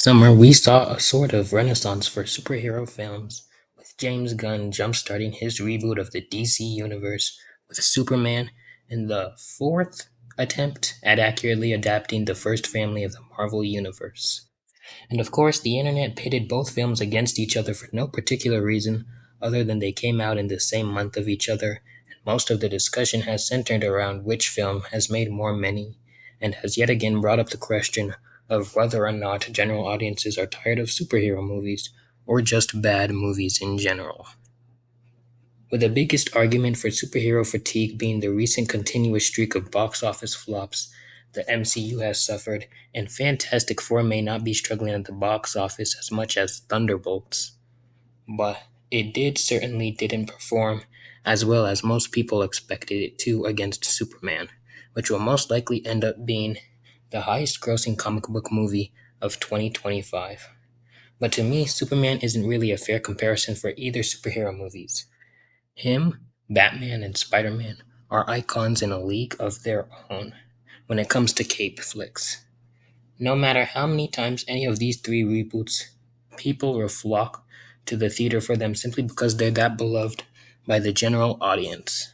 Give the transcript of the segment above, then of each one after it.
Summer, we saw a sort of renaissance for superhero films, with James Gunn jumpstarting his reboot of the DC Universe with Superman in the fourth attempt at accurately adapting the first family of the Marvel Universe. And of course, the internet pitted both films against each other for no particular reason other than they came out in the same month of each other, and most of the discussion has centered around which film has made more money, and has yet again brought up the question of whether or not general audiences are tired of superhero movies or just bad movies in general. With the biggest argument for superhero fatigue being the recent continuous streak of box office flops the MCU has suffered, and Fantastic Four may not be struggling at the box office as much as Thunderbolts, but it did certainly didn't perform as well as most people expected it to against Superman, which will most likely end up being the highest grossing comic book movie of 2025. But to me, Superman isn't really a fair comparison for either superhero movies. Him, Batman, and Spider Man are icons in a league of their own when it comes to cape flicks. No matter how many times any of these three reboots, people will flock to the theater for them simply because they're that beloved by the general audience.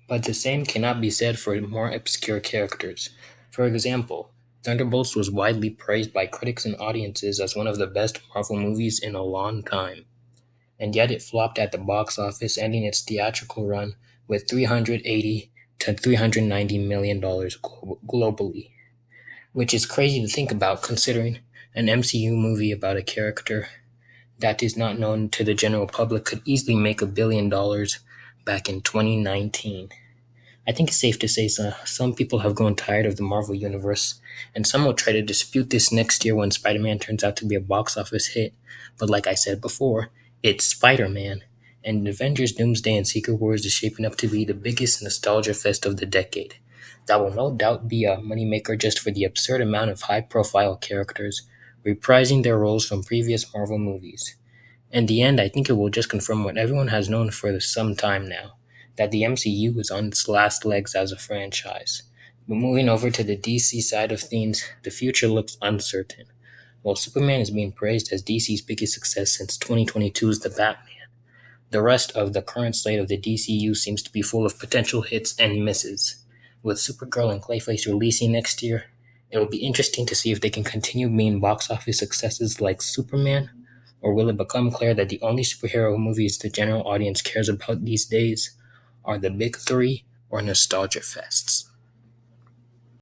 But the same cannot be said for more obscure characters. For example, Thunderbolts was widely praised by critics and audiences as one of the best Marvel movies in a long time, and yet it flopped at the box office, ending its theatrical run with $380 to $390 million globally, which is crazy to think about considering an MCU movie about a character that is not known to the general public could easily make $1 billion back in 2019. I think it's safe to say some people have grown tired of the Marvel Universe, and some will try to dispute this next year when Spider Man turns out to be a box office hit. But like I said before, it's Spider Man, and Avengers Doomsday and Secret Wars is shaping up to be the biggest nostalgia fest of the decade. That will no doubt be a moneymaker just for the absurd amount of high profile characters reprising their roles from previous Marvel movies. In the end, I think it will just confirm what everyone has known for some time now, that the MCU is on its last legs as a franchise. But moving over to the DC side of things, the future looks uncertain. While Superman is being praised as DC's biggest success since 2022's The Batman, the rest of the current slate of the DCU seems to be full of potential hits and misses. With Supergirl and Clayface releasing next year, it will be interesting to see if they can continue being box office successes like Superman, or will it become clear that the only superhero movies the general audience cares about these days are the big three or nostalgia fests?